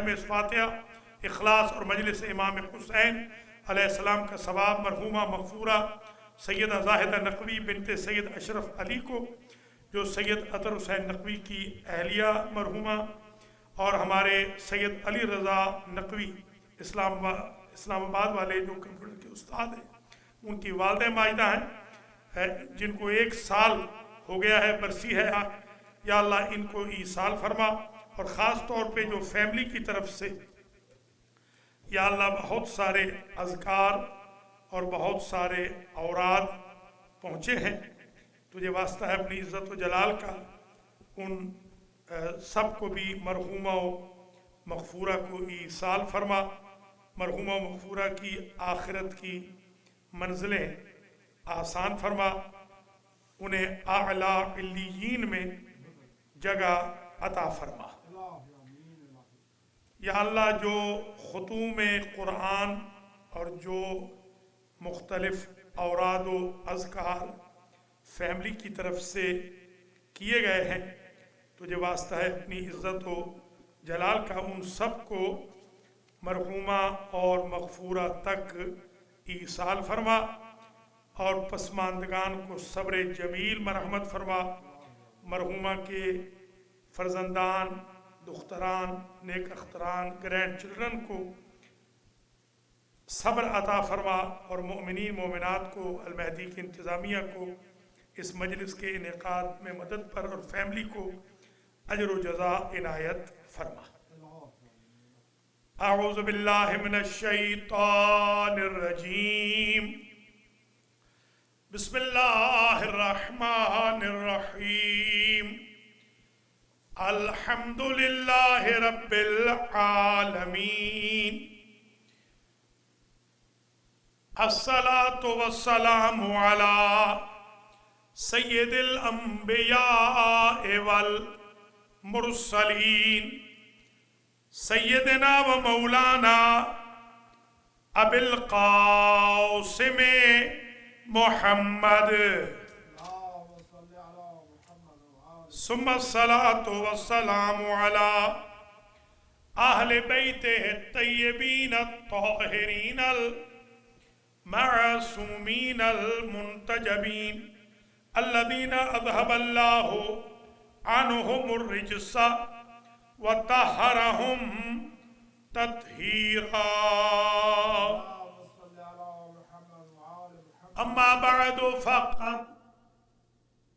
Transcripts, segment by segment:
اوائل میں اس فاتحہ، اخلاص اور مجلس امام حسین علیہ السلام کا ثواب مرحومہ مغفورہ سیدہ زاہدہ نقوی بنت سید اشرف علی کو، جو سید اطہر حسین نقوی کی اہلیہ مرحومہ، اور ہمارے سید علی رضا نقوی اسلام آباد والے جو کمپیوٹر کے استاد ہیں، ان کی والدہ ماجدہ ہیں، جن کو 1 سال ہو گیا ہے، برسی ہے، یا اللہ ان کو ایصال فرما۔ اور خاص طور پہ جو فیملی کی طرف سے یا اللہ بہت سارے اذکار اور بہت سارے اوراد پہنچے ہیں، تجھے واسطہ ہے اپنی عزت و جلال کا، ان سب کو بھی مرحومہ و مغفورہ کو ایصال فرما۔ مرحومہ و مغفورہ کی آخرت کی منزلیں آسان فرما، انہیں اعلیٰ علیین میں جگہ عطا فرما۔ یا اللہ جو ختوم قرآن اور جو مختلف اوراد و اذکار فیملی کی طرف سے کیے گئے ہیں، تجھے واسطہ ہے اپنی عزت و جلال کا، ان سب کو مرحومہ اور مغفورہ تک ایصال فرما، اور پسماندگان کو صبر جمیل مرحمت فرما۔ مرحومہ کے فرزندان، دختران، نیک اختران، گرینڈ چلڈرن کو صبر عطا فرما، اور مومنین مومنات کو، المہدی کی انتظامیہ کو اس مجلس کے انعقاد میں مدد پر، اور فیملی کو اجر و جزا عنایت فرما۔ اعوذ باللہ من الشیطان الرجیم، بسم اللہ الرحمن الرحیم، الحمد للہ رب العالمین، الصلاة والسلام علی سید الانبیاء والمرسلین، سیدنا و مولانا ابی القاسم محمد، ثم الصلاة والسلام علی اہل بیتہ الطیبین الطاہرین المعصومین المنتجبین، الذین اذہب اللہ عنہم الرجس وطہرہم تطہیرا۔ اما بعد فقد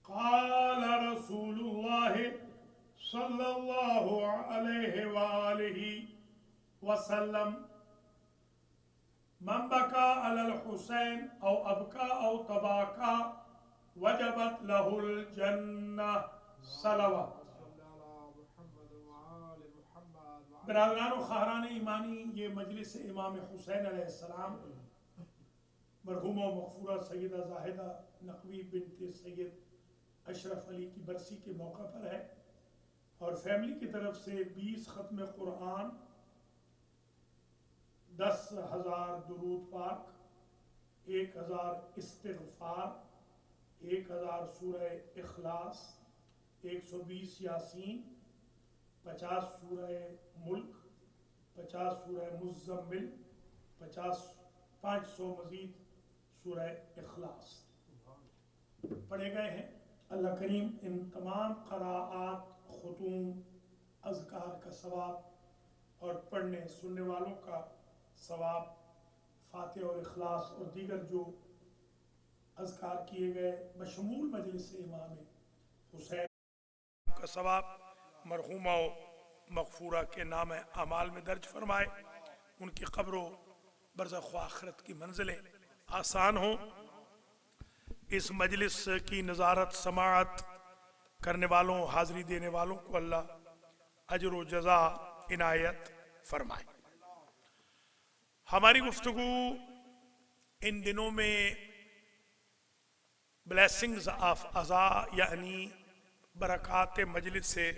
قال رسول اللہ صلی اللہ علیہ وآلہ وسلم، من بکا علی الحسین او ابکا او تباکا وجبت لہ الجنہ صلوات۔ برادران و خواہران ایمانی، یہ مجلس امام حسین علیہ السلام مرحومہ و مغفورہ سیدہ زاہدہ نقوی بنت سید اشرف علی کی برسی کے موقع پر ہے، اور فیملی کی طرف سے 20 ختم قرآن، 10,000 درود پاک، 1,000 استغفار، 1,000 سورہ اخلاص، 120 یاسین، 50 سورہ ملک، 50 سورہ مزمل، 500 مزید سورہ اخلاص پڑھے گئے ہیں۔ اللہ کریم ان تمام قراءات، ختوم، اذکار کا ثواب اور پڑھنے سننے والوں کا ثواب، فاتحہ اور اخلاص اور دیگر جو اذکار کیے گئے بشمول مجلس امام حسین کا ثواب مرحومہ و مغفورہ کے نام اعمال میں درج فرمائے، ان کی قبر و برزخ و آخرت کی منزلیں آسان ہوں۔ اس مجلس کی نظارت سماعت کرنے والوں، حاضری دینے والوں کو اللہ اجر و جزا عنایت فرمائے۔ ہماری گفتگو ان دنوں میں بلیسنگز آف عزا یعنی برکات مجلس سے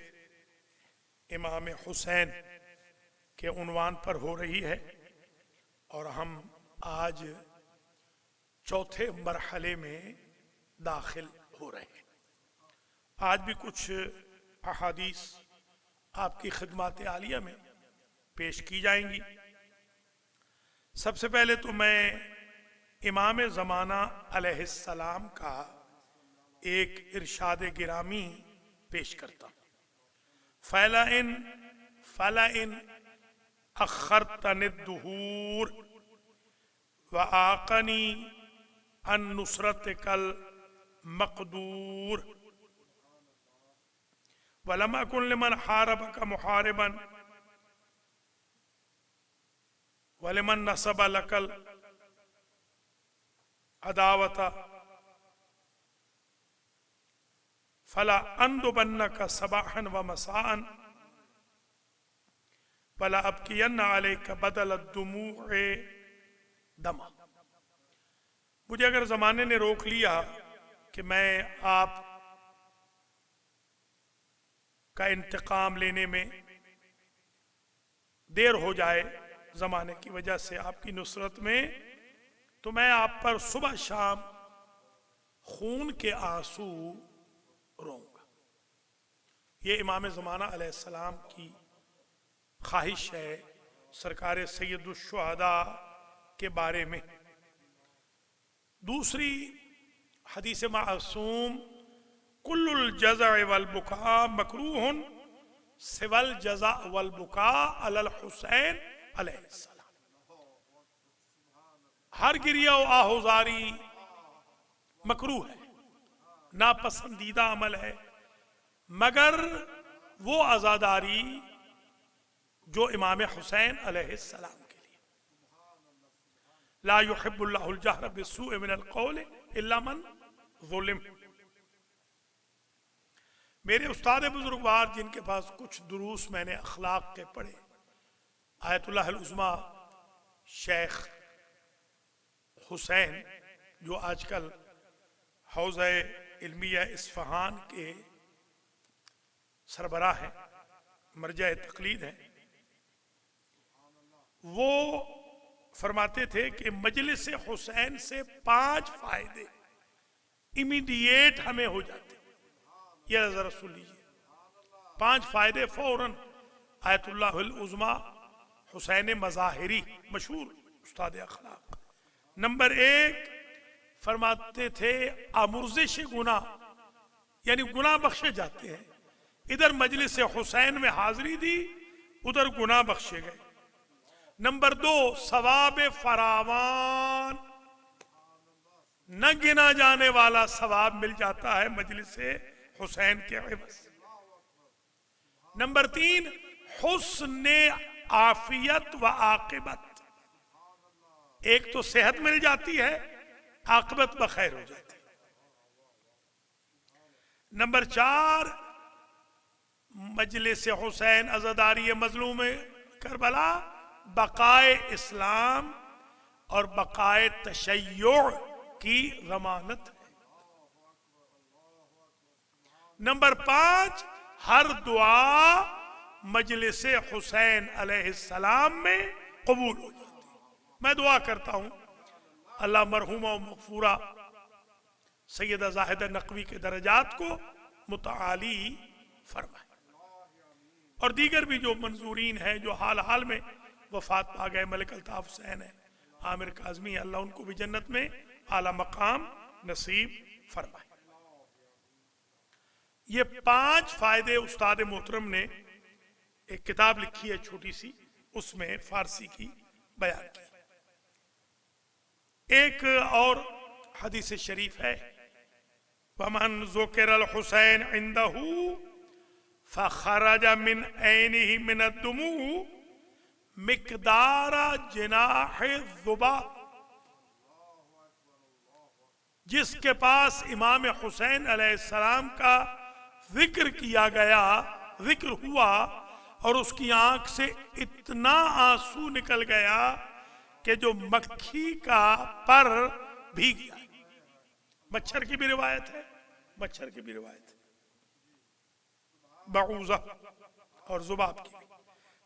امام حسین کے عنوان پر ہو رہی ہے، اور ہم آج چوتھے مرحلے میں داخل ہو رہے ہیں۔ آج بھی کچھ احادیث آپ کی خدمات عالیہ میں پیش کی جائیں گی۔ سب سے پہلے تو میں امام زمانہ علیہ السلام کا ایک ارشاد گرامی پیش کرتا ہوں۔ فَلَئِنْ أَخَّرْتَنِ الدُّهُورَ وَآقَنِي عَنْ نُصْرَتِكَ الْمَقْدُورَ وَلَمْ أَكُنْ لِمَنْ حَارَبَكَ مُحَارِبًا وَلِمَنْ نَصَبَ لَكَ الْعَدَاوَةَ فَلَا أَنْدُبَنَّكَ صَبَاحًا وَمَسَاءً وَلَا أَبْكِيَنَّ عَلَيْكَ بَدَلَ الدُّمُوعِ دَمًا۔ مجھے اگر زمانے نے روک لیا کہ میں آپ کا انتقام لینے میں دیر ہو جائے زمانے کی وجہ سے آپ کی نصرت میں، تو میں آپ پر صبح شام خون کے آنسو روں گا۔ یہ امام زمانہ علیہ السلام کی خواہش ہے سرکار سید الشہداء کے بارے میں۔ دوسری حدیث معصوم کل الجزع والبکاء مکروہ سوى الجزع والبکاء علی الحسین علیہ السلام۔ ہر گریہ و آہوزاری مکروہ ہے، ناپسندیدہ عمل ہے، مگر وہ عزاداری جو امام حسین علیہ السلام کے لیے۔ لا يحب اللہ الجہر بالسوء من القول الا من ظلم۔ میرے استاد بزرگوار جن کے پاس کچھ دروس میں نے اخلاق کے پڑھے، آیت اللہ العظمیٰ شیخ حسین جو آج کل حوزہ علمیہ اصفہان کے سربراہ ہیں، مرجع تقلید ہیں، وہ فرماتے تھے کہ مجلس حسین سے 5 فائدے امیڈیٹ ہمیں ہو جاتے ہیں۔ یہ ذرا سن لیجیے، 5 فائدے فوراً۔ آیت اللہ العظمیٰ حسین مظاہری مشہور استاد اخلاق، نمبر 1 فرماتے تھے آمرزش گناہ، یعنی گناہ بخشے جاتے ہیں۔ ادھر مجلس حسین میں حاضری دی، ادھر گناہ بخشے گئے۔ نمبر 2 ثواب فراوان، نہ گنا جانے والا ثواب مل جاتا ہے مجلس حسین کے عوض۔ نمبر 3 حسن عافیت و عاقبت، ایک تو صحت مل جاتی ہے، عاقبت بخیر ہو جاتی ہے۔ نمبر 4 مجلس حسین عزاداری مظلوم کربلا بقائے اسلام اور بقائے تشیع کی ضمانت ہے۔ نمبر 5 ہر دعا مجلس حسین علیہ السلام میں قبول ہو جاتی ہے۔ میں دعا کرتا ہوں اللہ مرحومہ و مغفورہ سیدہ زاہدہ نقوی کے درجات کو متعالی فرمائے، اور دیگر بھی جو منظورین ہیں جو حال میں وفات پا گئے، ملک الطاف حسین ہے، عامر کاظمی، اللہ ان کو بھی جنت میں اعلی مقام نصیب فرمائے۔ یہ 5 فائدے استاد محترم نے ایک کتاب لکھی ہے چھوٹی سی، اس میں فارسی کی بیان کی۔ ایک اور حدیث شریف ہے وَمَنْ ذُكِرَ الْحُسَيْنِ عِنْدَهُ فَخَرَجَ مِنْ عَيْنِهِ مِنَ الدُّمُوعِ مِقْدَارَ جِنَاحِ الذُّبَابِ۔ جس کے پاس امام حسین علیہ السلام کا ذکر کیا گیا، ذکر ہوا، اور اس کی آنکھ سے اتنا آنسو نکل گیا کہ جو مکھی کا پر بھیگ گیا۔ مچھر کی بھی روایت ہے، مچھر کی بھی روایت ہے، بعوضہ اور ذباب کی۔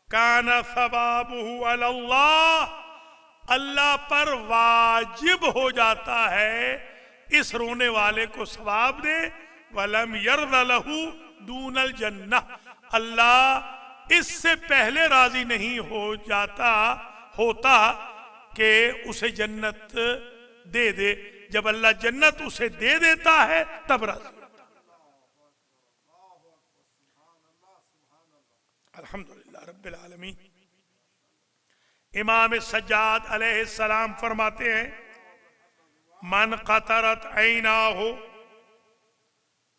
کان ثوابہ علی اللہ، اللہ پر واجب ہو جاتا ہے اس رونے والے کو ثواب دے۔ وَلَمْ يَرْضَ لَهُ دُونَ الْجَنَّةِ، اللہ اس سے پہلے راضی نہیں ہوتا کہ اسے جنت دے دے. جب اللہ جنت اسے دے دیتا ہے تب راضی ہوتا. الحمدللہ رب العالمین. امام سجاد علیہ السلام فرماتے ہیں من قطرت عیناہ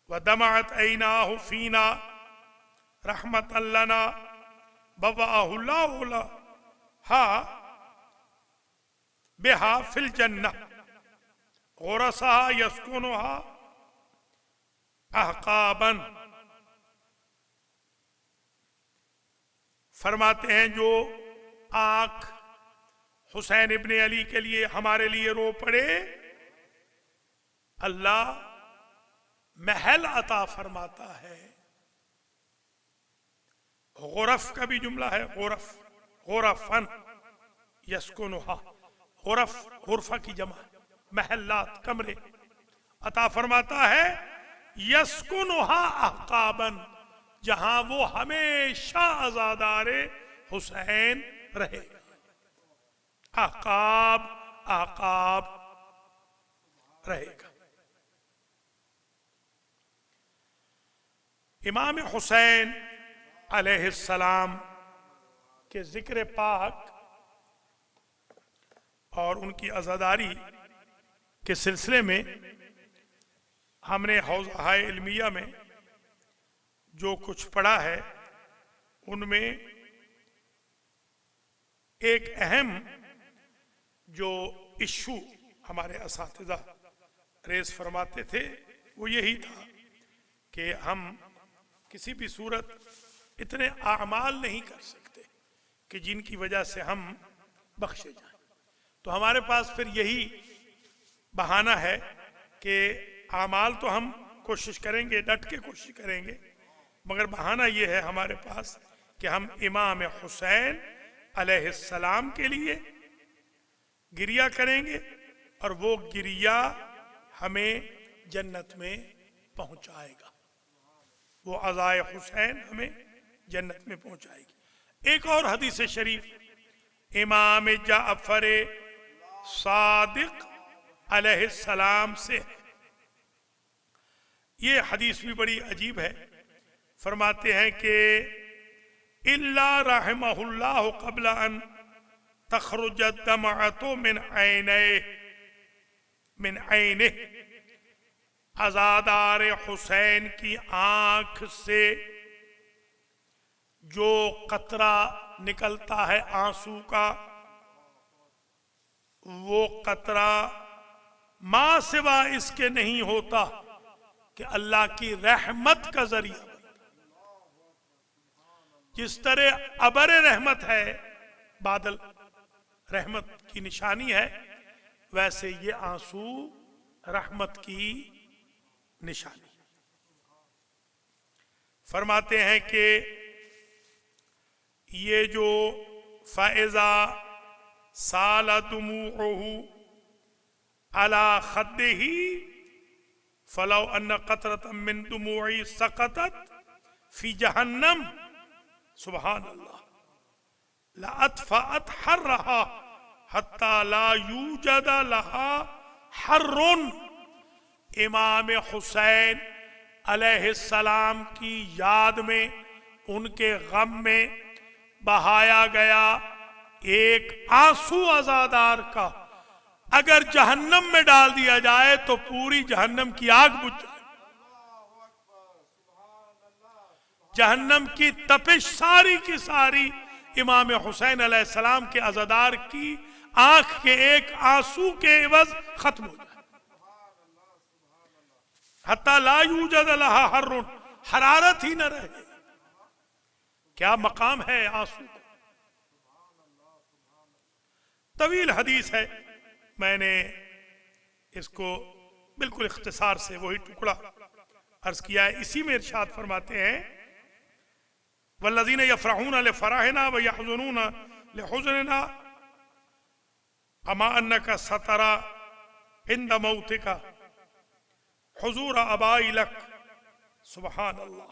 ودمعت عیناہ فینا رحمت لنا بوأہ اللہ لہا بہا فی الجنہ غرسہا یسکنہا احقابا. فرماتے ہیں جو آنکھ حسین ابن علی کے لیے ہمارے لیے رو پڑے اللہ محل عطا فرماتا ہے. غرف کا بھی جملہ ہے غرف غرفن یسکنہا. غرف غرفہ کی جمع محلات کمرے عطا فرماتا ہے. یسکنہا احقابن جہاں وہ ہمیشہ عزادار حسین رہے گا. احقاب احقاب رہے گا. امام حسین علیہ السلام کے ذکر پاک اور ان کی عزاداری کے سلسلے میں ہم نے حوزہ علمیہ میں جو کچھ پڑھا ہے ان میں ایک اہم جو ایشو ہمارے اساتذہ ریز فرماتے تھے وہ یہی تھا کہ ہم کسی بھی صورت اتنے اعمال نہیں کر سکتے کہ جن کی وجہ سے ہم بخشے جائیں. تو ہمارے پاس پھر یہی بہانہ ہے کہ اعمال تو ہم کوشش کریں گے ڈٹ کے کوشش کریں گے مگر بہانہ یہ ہے ہمارے پاس کہ ہم امام حسین علیہ السلام کے لیے گریہ کریں گے اور وہ گریہ ہمیں جنت میں پہنچائے گا. وہ عزائے حسین ہمیں جنت میں پہنچائے گی. ایک اور حدیث شریف امام جعفر صادق علیہ السلام سے ہے. یہ حدیث بھی بڑی عجیب ہے. فرماتے ہیں کہ الا رحمہ اللہ قبل ان تخرج الدمعۃ من عینہ عزادار حسین کی آنکھ سے جو قطرہ نکلتا ہے آنسو کا وہ قطرہ ماں سوا اس کے نہیں ہوتا کہ اللہ کی رحمت کا ذریعہ بنتا. جس طرح ابر رحمت ہے بادل رحمت کی نشانی ہے ویسے یہ آنسو رحمت کی نشانی. فرماتے ہیں کہ یہ جو فَإِذَا سَالَ دُمُوعُهُ عَلَى خَدِّهِ فَلَوْ أَنَّ قَطْرَةً مِّن دُمُوعِهِ سَقَطَتْ فِي جَهَنَّمَ سبحان اللہ لَأَطْفَأَتْ حَرَّهَا حَتَّى لَا يُوجَدَ لَهَا حَرٌّ. امام حسین علیہ السلام کی یاد میں ان کے غم میں بہایا گیا ایک آنسو عزادار کا اگر جہنم میں ڈال دیا جائے تو پوری جہنم کی آگ بجھ جائے. جہنم کی تپش ساری کی ساری امام حسین علیہ السلام کے عزادار کی آنکھ کے ایک آنسو کے عوض ختم ہو جائے. حتی لا یوجد لہا حر حرارت ہی نہ رہے. کیا مقام ہے آنسو کا. طویل حدیث ہے میں نے اس کو بالکل اختصار سے وہی ٹکڑا عرض کیا ہے. اسی میں ارشاد فرماتے ہیں والذین یفرحون لفرحنا ویحزنون لحزننا اما انک سترى عند موتک حضور آبائی لک. سبحان اللہ.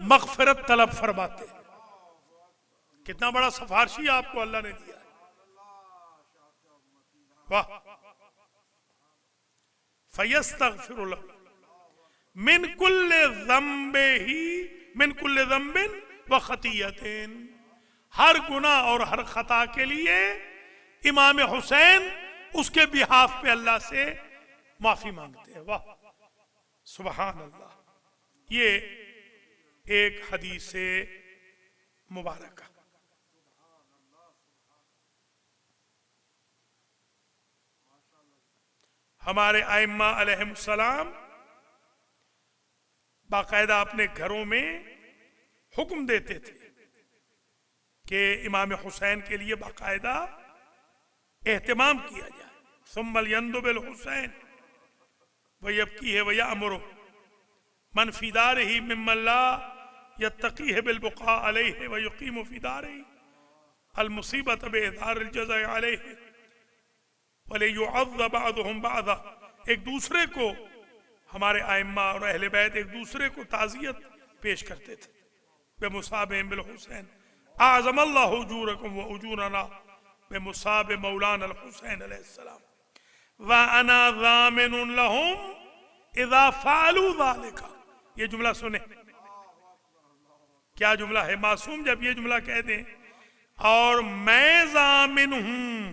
مغفرت طلب فرماتے ہیں۔ کتنا بڑا سفارشی آپ کو اللہ نے دیا ہے، واہ۔ فَيَسْتَغْفِرُ لَهُ من کل ذنب وخطیۃ، ہر گناہ اور ہر خطا کے لیے امام حسین اس کے بہاف پہ اللہ سے معافی مانگتے ہیں۔ واہ سبحان اللہ۔ یہ ایک حدیث مبارکہ۔ ہمارے ائمہ علیہم السلام باقاعدہ اپنے گھروں میں حکم دیتے تھے کہ امام حسین کے لیے باقاعدہ اہتمام کیا جائے۔ ثم ليندب الحسین ويبكيه ويأمره من في داره ممن لا يتقيه بالبقاء عليه ويقيم في داره المصیبت بإظہار الجزع عليه وَلِيُعَظَّ بَعْضُهُمْ بَعْضًا۔ ایک دوسرے کو، ہمارے ائمہ اور اہل بیت ایک دوسرے کو تعزیت پیش کرتے تھے۔ بِمُصَابِهِمْ بِالْحُسَيْنِ أَعْظَمَ اللَّهُ أُجُورَكُمْ وَأُجُورَنَا بِمُصَابِ مولانا الحسین علیہ السلام وَأَنَا ضَامِنٌ لَهُمْ إِذَا فَعَلُوا ذَلِكَ۔ یہ جملہ سنیں، کیا جملہ ہے؟ معصوم جب یہ جملہ کہہ دیں اور میں ضامن ہوں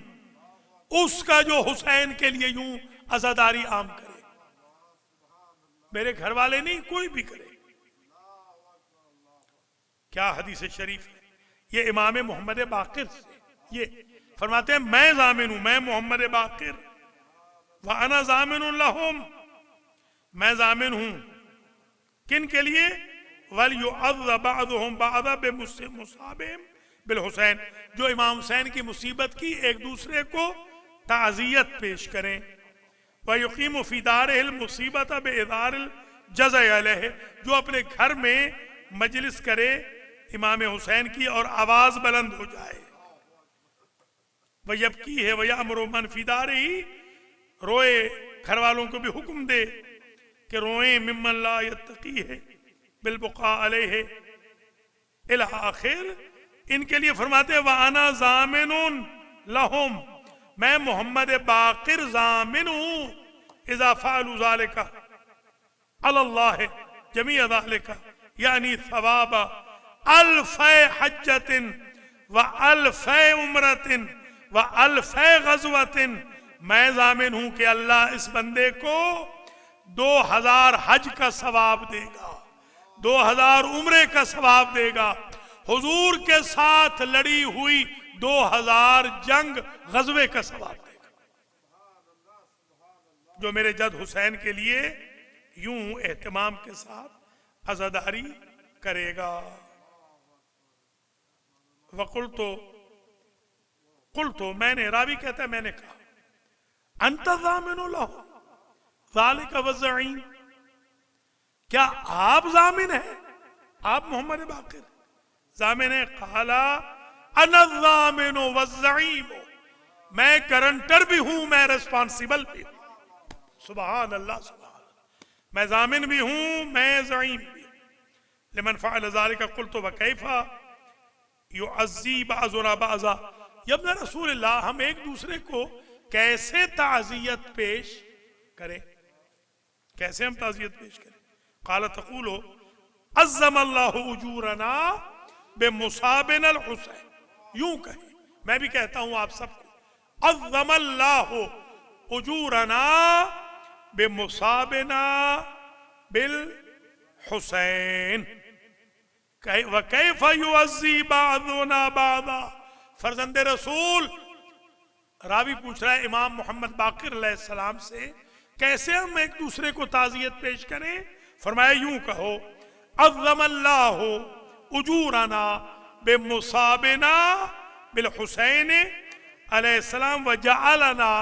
اس کا جو حسین کے لیے یوں عزاداری عام کرے، میرے گھر والے نہیں، کوئی بھی کرے۔ کیا حدیث شریف ہے؟ یہ امام محمد باقر سے یہ فرماتے ہیں میں ضامن ہوں، میں محمد باقر، وَأَنَا ضَامِنٌ لَهُمْ، میں ضامن ہوں کن کے لیے؟ وَلْيُعَظَّ بَعْضُهُمْ بَعْضًا بِمُصَابِهِمْ بِالْحُسَيْنِ، جو امام حسین کی مصیبت کی ایک دوسرے کو تعزیت پیش کریں۔ وَيُقِيمُ فِي دَارِهِ الْمُصِيبَةَ بِإِظْهَارِ الْجَزْعِ عَلَيْهِ، جو اپنے گھر میں مجلس کرے امام حسین کی اور آواز بلند ہو جائے۔ وَيَبْكِيهِ وَيَأْمُرُ مَنْ فِي دَارِهِ، روئے، گھر والوں کو بھی حکم دے کہ روئیں، ممن لا يتقیہ بالبقاء علیہ الی آخر۔ ان کے لیے فرماتے ہیں وَأَنَا ضَامِنٌ لَهُمْ، میں محمد باقر ضامن ہوں، اذا فعلوا ذلك علی اللہ جمیع ذلك، یعنی ثواب الف حجۃ والف عمرۃ والف غزوۃ، میں ضامن ہوں کہ اللہ اس بندے کو 2000 حج کا ثواب دے گا، 2000 عمرے کا ثواب دے گا، حضور کے ساتھ لڑی ہوئی 2000 جنگ غزوے کا ثواب دے گا، جو میرے جد حسین کے لیے یوں اہتمام کے ساتھ عزاداری کرے گا۔ قلتو میں نے، راوی کہتا ہے میں نے کہا انت ضامن لہ ذالک والزعیم، کیا آپ ضامن ہیں؟ آپ محمد باقر ضامن ہیں؟ قالا انا الضامن والزعیم، میں گارنٹر بھی ہوں، میں ریسپانسیبل بھی ہوں۔ سبحان اللہ سبحان اللہ، میں ضامن بھی ہوں، میں زعیم بھی ہوں۔ لمن فعل ذلك قلت وكيف يعزي بعضنا بعضا، یا ابن رسول اللہ ہم ایک دوسرے کو کیسے تعزیت پیش کریں، کیسے ہم تعزیت پیش کریں؟ قال تقول عظم اللہ اجورنا بمصابنا الحسین، یوں کہیں، میں بھی کہتا ہوں آپ سب کو عظم اللہ اجورنا بمصابنا بالحسین وکیف یعزی بعضنا بعضا۔ فرزند رسول، راوی پوچھ رہا ہے امام محمد باقر علیہ السلام سے کیسے ہم ایک دوسرے کو تعزیت پیش کریں؟ فرمایا یوں کہو عظم اللہ اجورنا بمصابنا بالحسین علیہ السلام وجعلنا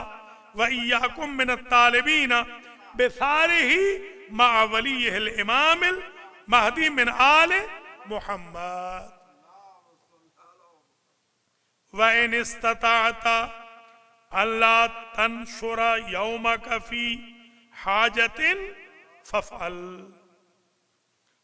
وإياكم من الطالبین بثارہ مع ولیہ الامام المہدی من آل محمد وَإِنِ اسْتَطَعْتَ أَلَّا تَنْشُرَ يَوْمَكَ فِي حَاجَةٍ فَافْعَلْ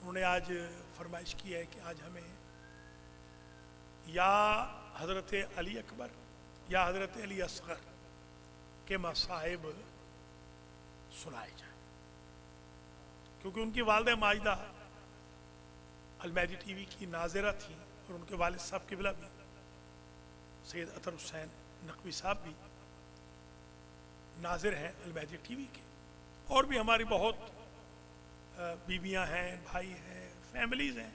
انہوں نے آج فرمائش کی ہے کہ آج ہمیں یا حضرت علی اکبر یا حضرت علی اصغر کے مصائب سنائے جائیں، کیونکہ ان کی والدہ ماجدہ المہدی ٹی وی کی ناظرہ تھی، اور ان کے والد صاحب قبلہ بھی سید اطہر حسین نقوی صاحب بھی ناظر ہیں المہدی ٹی وی کے، اور بھی ہماری بہت بیویاں ہیں، بھائی ہیں، فیملیز ہیں۔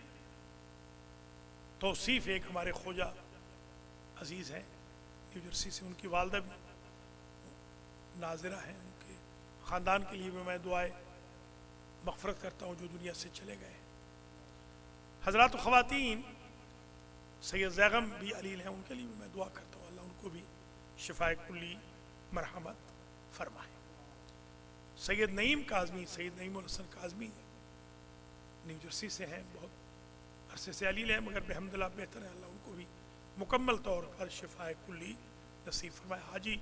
توصیف ایک ہمارے خوجہ عزیز ہیں نیو جرسی سے، ان کی والدہ بھی ناظرہ ہیں، ان کے خاندان کے لیے بھی میں دعائے مغفرت کرتا ہوں جو دنیا سے چلے گئے۔ حضرات و خواتین، سید زیغم بھی علیل ہیں، ان کے لیے بھی میں دعا کرتا ہوں اللہ ان کو بھی شفاء کلی مرحمت فرمائے۔ سید نعیم کاظمی، سید نعیم الحسن کاظمی نیو جرسی سے ہیں، بہت عرصے سے علیل ہیں، مگر بحمدللہ بہتر ہے، اللہ ان کو بھی مکمل طور پر شفاء کلی نصیب فرمائے۔ حاجی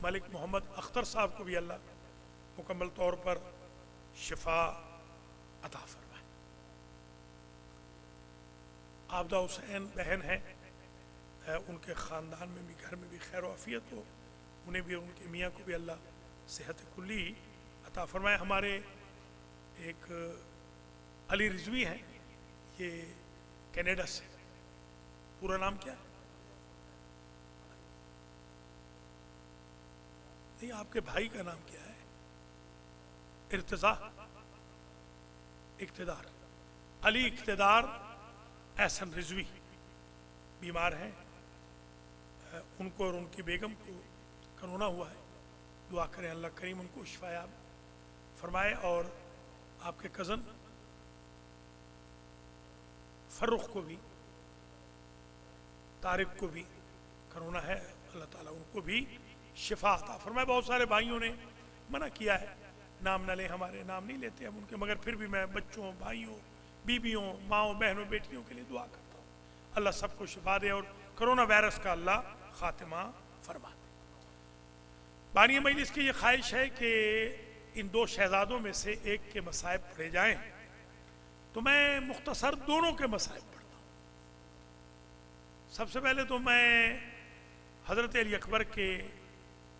ملک محمد اختر صاحب کو بھی اللہ مکمل طور پر شفا عطا فرمائے۔ عابدہ حسین بہن ہیں، ان کے خاندان میں بھی، گھر میں بھی خیر و عافیت ہو، انہیں بھی، ان کے میاں کو بھی اللہ صحت کلی عطا فرمائے۔ ہمارے ایک علی رضوی ہیں، یہ کینیڈا سے، پورا نام کیا ہے؟ نہیں، آپ کے بھائی کا نام کیا ہے؟ ارتضا، اقتدار، علی اقتدار احسن رضوی بیمار ہیں، ان کو اور ان کی بیگم کو کرونا ہوا ہے، دعا کریں اللہ کریم ان کو شفا یاب فرمائے۔ اور آپ کے کزن فرخ کو بھی، طارق کو بھی کرونا ہے، اللہ تعالیٰ ان کو بھی شفا عطا فرمائے۔ بہت سارے بھائیوں نے منع کیا ہے نام نہ لیں، ہمارے نام نہیں لیتے ہم ان کے، مگر پھر بھی میں بچوں، بھائیوں، بیویوں، ماؤں، بہنوں، بیٹیوں کے لیے دعا کرتا ہوں اللہ سب کو شفا دے اور کرونا وائرس کا اللہ خاتمہ فرما دے۔ بانی مجلس کی یہ خواہش ہے کہ ان دو شہزادوں میں سے ایک کے مصائب پڑھے جائیں، تو میں مختصر دونوں کے مصائب پڑھتا ہوں۔ سب سے پہلے تو میں حضرت علی اکبر کے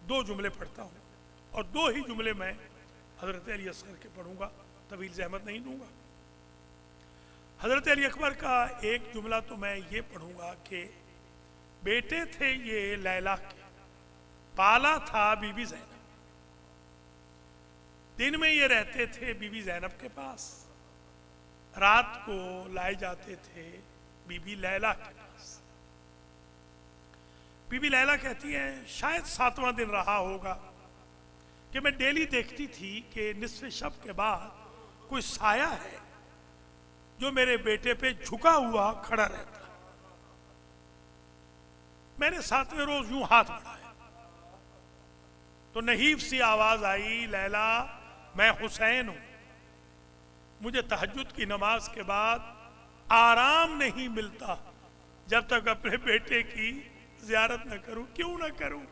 2 جملے پڑھتا ہوں، اور 2 ہی جملے میں حضرت علی اصغر کے پڑھوں گا، طویل زحمت نہیں دوں گا۔ حضرت علی اکبر کا ایک جملہ تو میں یہ پڑھوں گا کہ بیٹے تھے یہ لیلا کے، پالا تھا بی بی زینب، دن میں یہ رہتے تھے بی بی زینب کے پاس، رات کو لائے جاتے تھے بی بی لیلا کے پاس۔ بی بی لیلا کہتی ہیں شاید 7واں دن رہا ہوگا کہ میں ڈیلی دیکھتی تھی کہ نصف شب کے بعد کوئی سایہ ہے جو میرے بیٹے پہ جھکا ہوا کھڑا رہتا۔ میں نے 7ویں روز یوں ہاتھ بڑھایا تو نحیف سی آواز آئی، لیلا میں حسین ہوں، مجھے تہجد کی نماز کے بعد آرام نہیں ملتا جب تک اپنے بیٹے کی زیارت نہ کروں۔ کیوں نہ کروں؟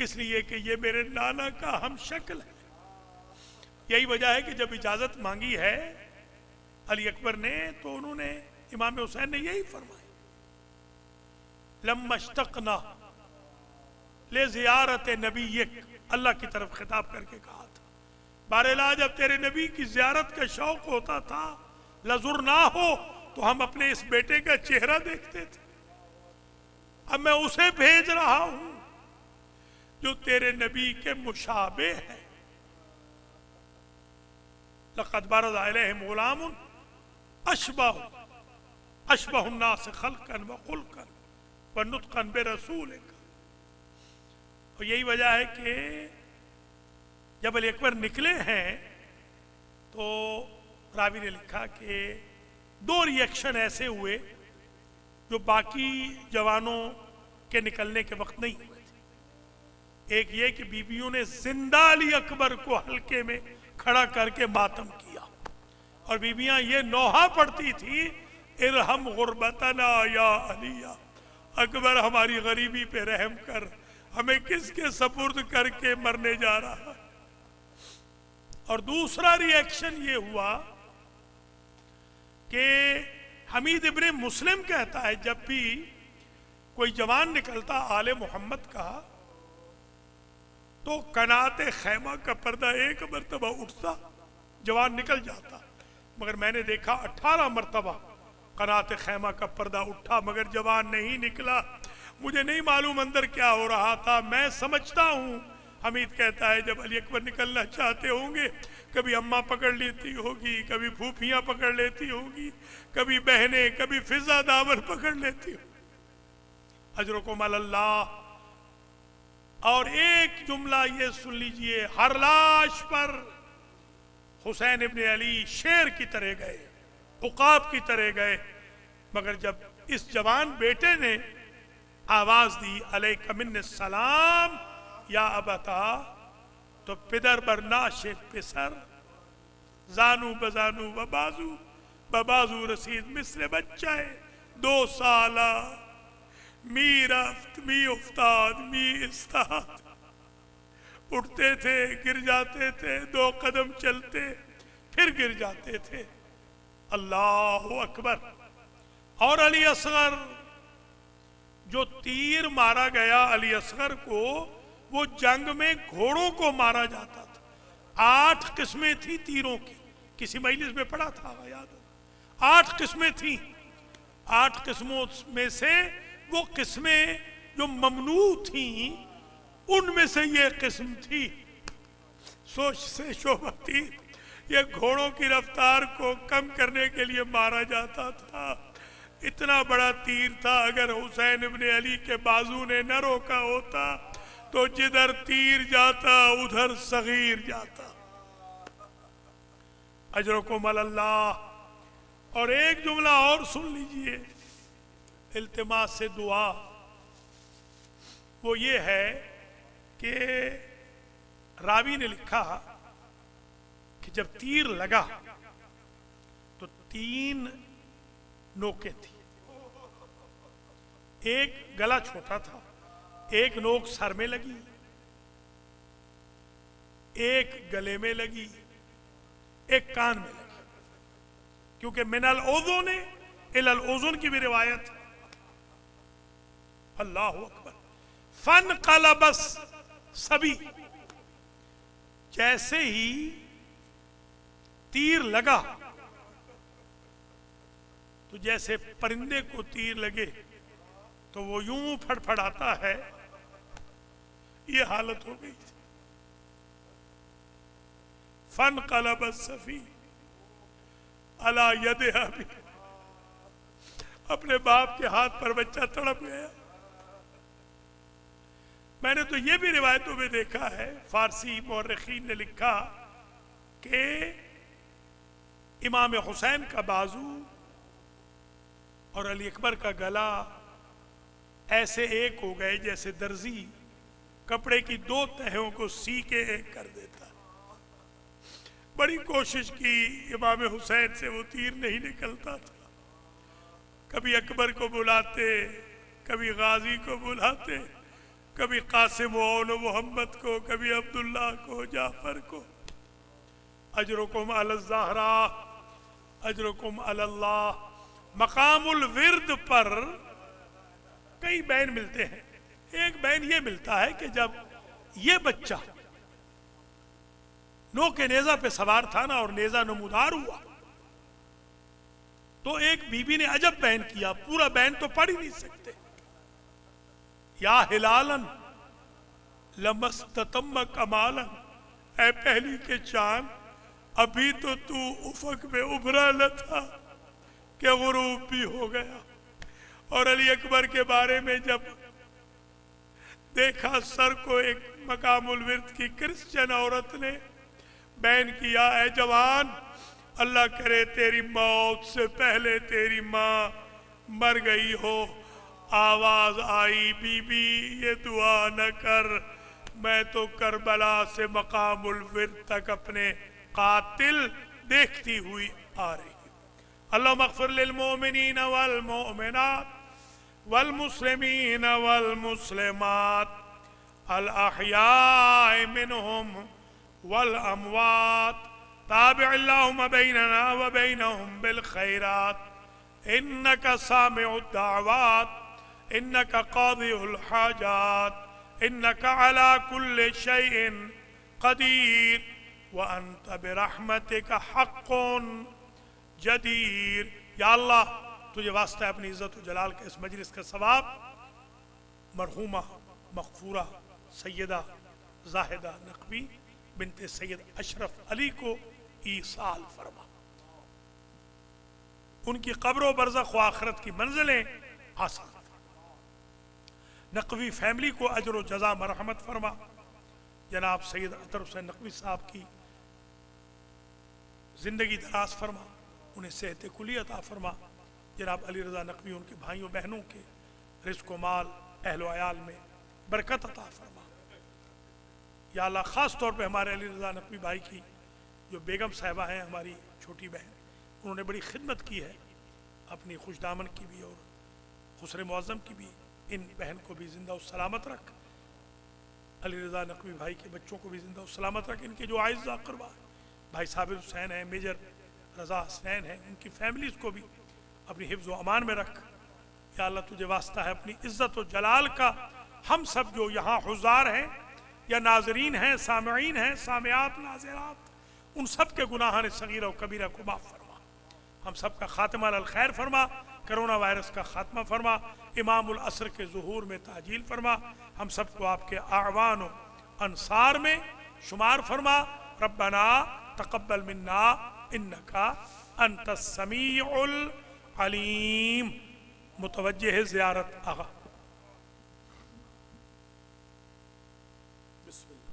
اس لیے کہ یہ میرے نانا کا ہم شکل ہے۔ یہی وجہ ہے کہ جب اجازت مانگی ہے علی اکبر نے تو انہوں نے، امام حسین نے یہی فرمایا، لما اشتقنا لزیارت نبیک، اللہ کی طرف خطاب کر کے کہا تھا، بارلا جب تیرے نبی کی زیارت کا شوق ہوتا تھا، لزرناہو، تو ہم اپنے اس بیٹے کا چہرہ دیکھتے تھے۔ اب میں اسے بھیج رہا ہوں جو تیرے نبی کے مشابہ ہے۔ لقد برز الیہم غلام اشبہ الناس خلقا وخلقا ونطقا برسولک۔ اور یہی وجہ ہے کہ جب علی اکبر نکلے ہیں تو راوی نے لکھا کہ 2 ریئیکشن ایسے ہوئے جو باقی جوانوں کے نکلنے کے وقت نہیں ہوئے تھے۔ ایک یہ کہ بیویوں نے زندہ علی اکبر کو حلقے میں کھڑا کر کے ماتم کیا، اور بیویاں یہ نوحہ پڑھتی تھی، ارحم غربتنا یا علی، اکبر ہماری غریبی پہ رحم کر، ہمیں کس کے سپرد کر کے مرنے جا رہا ہے۔ اور دوسرا ری ایکشن یہ ہوا کہ حمید ابن مسلم کہتا ہے جب بھی کوئی جوان نکلتا آل محمد کا تو قنات خیمہ کا پردہ ایک مرتبہ اٹھتا جوان نکل جاتا، مگر میں نے دیکھا 18 مرتبہ قنات خیمہ کا پردہ اٹھا مگر جوان نہیں نکلا۔ مجھے نہیں معلوم اندر کیا ہو رہا تھا، میں سمجھتا ہوں حمید کہتا ہے جب علی اکبر نکلنا چاہتے ہوں گے کبھی اماں پکڑ لیتی ہوگی، کبھی پھوپھیاں پکڑ لیتی ہوگی، کبھی بہنیں، کبھی فضا دامن پکڑ لیتی ہوگی۔ اجرکم علی اللہ۔ اور ایک جملہ یہ سن لیجئے، ہر لاش پر حسین ابن علی شیر کی طرح گئے، عقاب کی طرح گئے، مگر جب اس جوان بیٹے نے آواز دی علیک من السلام یا ابتا، تو پدر بر ناش پسر، زانو بزانو و بازو ببازو رسید مثل بچہ 2 سالہ، می رفت می افتاد می استاد، اٹھتے تھے گر جاتے تھے، 2 قدم چلتے پھر گر جاتے تھے۔ اللہ اکبر۔ اور علی اصغر جو تیر مارا گیا علی اصغر کو، وہ جنگ میں گھوڑوں کو مارا جاتا تھا۔ 8 قسمیں تھی تیروں کی، کسی مجلس میں پڑھا تھا یاد ہو، 8 قسمیں تھیں۔ 8 قسموں میں سے وہ قسمیں جو ممنوع تھیں ان میں سے یہ قسم تھی۔ سوچ سے شعبہ تیر، یہ گھوڑوں کی رفتار کو کم کرنے کے لیے مارا جاتا تھا۔ اتنا بڑا تیر تھا، اگر حسین ابن علی کے بازو نے نہ روکا ہوتا تو جدھر تیر جاتا ادھر صغیر جاتا۔ اجرکم علی اللہ۔ اور ایک جملہ اور سن لیجئے التماس سے دعا، وہ یہ ہے کہ راوی نے لکھا کہ جب تیر لگا تو 3 نوکیں تھی، ایک گلا چھوٹا تھا، ایک نوک سر میں لگی، ایک گلے میں لگی، ایک کان میں لگی، کیونکہ من الاذن الی الاذن کی بھی روایت۔ اللہ اکبر۔ فانقلب الصبی، جیسے ہی تیر لگا تو جیسے پرندے کو تیر لگے تو وہ یوں پھڑ پھڑاتا ہے، یہ حالت ہو گئی تھی۔ فانقلب الصبی علی ید ابی، اپنے باپ کے ہاتھ پر بچہ تڑپ گیا۔ میں نے تو یہ بھی روایتوں میں دیکھا ہے، فارسی مورخین نے لکھا کہ امام حسین کا بازو اور علی اکبر کا گلا ایسے ایک ہو گئے جیسے درزی کپڑے کی 2 تہوں کو سی کے ایک کر دیتا۔ بڑی کوشش کی، امام حسین سے وہ تیر نہیں نکلتا تھا۔ کبھی اکبر کو بلاتے، کبھی غازی کو بلاتے، کبھی قاسم و محمد کو، کبھی عبداللہ کو، جعفر کو۔ اجرکم علی الزہرا، اجرکم علی اللہ۔ مقام الورد پر کئی بین ملتے ہیں۔ ایک بین یہ ملتا ہے کہ جب یہ بچہ نو کے نیزہ پہ سوار تھا نا اور نیزہ نمودار ہوا تو ایک بی بی نے عجب بین کیا، پورا بین تو پڑھ ہی نہیں سکتے۔ یا ہلالا لمستتم کمالا، اے پہلی کے چاند ابھی تو افق میں ابھرا نہ تھا کہ غروب بھی ہو گیا۔ اور علی اکبر کے بارے میں جب دیکھا سر کو ایک مقام الورد کی کرسچن عورت نے بین کیا، اے جوان اللہ کرے تیری موت سے پہلے تیری ماں مر گئی ہو۔ آواز آئی، بی بی یہ دعا نہ کر، میں تو کربلا سے مقام الورد تک اپنے قاتل دیکھتی ہوئی آ رہی ہوں۔ اللہم اغفر للمؤمنین والمؤمنات والمسلمین والمسلمات الاحیاء منہم والاموات تابع اللہم بیننا و بینہم بالخیرات انکا سامع الدعوات انکا قاضی الحاجات انکا علی کل شیء قدیر وانت برحمتک حق جدیر۔ یا اللہ تجھے واسطہ ہے اپنی عزت و جلال کے اس مجلس کا ثواب مرحومہ مغفورہ سیدہ زاہدہ نقوی بنت سید اشرف علی کو ایصال فرما، ان کی قبر و برزخ و آخرت کی منزلیں آسان فرما، نقوی فیملی کو اجر و جزا مرحمت فرما، جناب سید اطہر حسین نقوی صاحب کی زندگی دراز فرما، انہیں صحت کلی عطا فرما، جناب علی رضا نقوی ان کے بھائیوں بہنوں کے رزق و مال اہل و عیال میں برکت عطا فرما۔ یا اللہ خاص طور پہ ہمارے علی رضا نقوی بھائی کی جو بیگم صاحبہ ہیں، ہماری چھوٹی بہن، انہوں نے بڑی خدمت کی ہے اپنی خوش دامن کی بھی اور خسر معظم کی بھی، ان بہن کو بھی زندہ و سلامت رکھ، علی رضا نقوی بھائی کے بچوں کو بھی زندہ و سلامت رکھ، ان کے جو اعزا اقربا بھائی صابر حسین ہیں، میجر رضا حسین ہیں، ان کی فیملیز کو بھی اپنی حفظ و امان میں رکھ۔ یا اللہ تجھے واسطہ ہے اپنی عزت و جلال کا، ہم سب جو یہاں حضار ہیں یا ناظرین ہیں، سامعین ہیں، سامعات، ناظرات، ان سب کے گناہان صغیرہ و کبیرہ کو معاف فرما، ہم سب کا خاتمہ الخیر فرما، کرونا وائرس کا خاتمہ فرما، امام العصر کے ظہور میں تعجیل فرما، ہم سب کو آپ کے اعوان و انصار میں شمار فرما۔ ربنا تقبل منا انکا انت السمیع العلیم۔ متوجہ زیارت آغا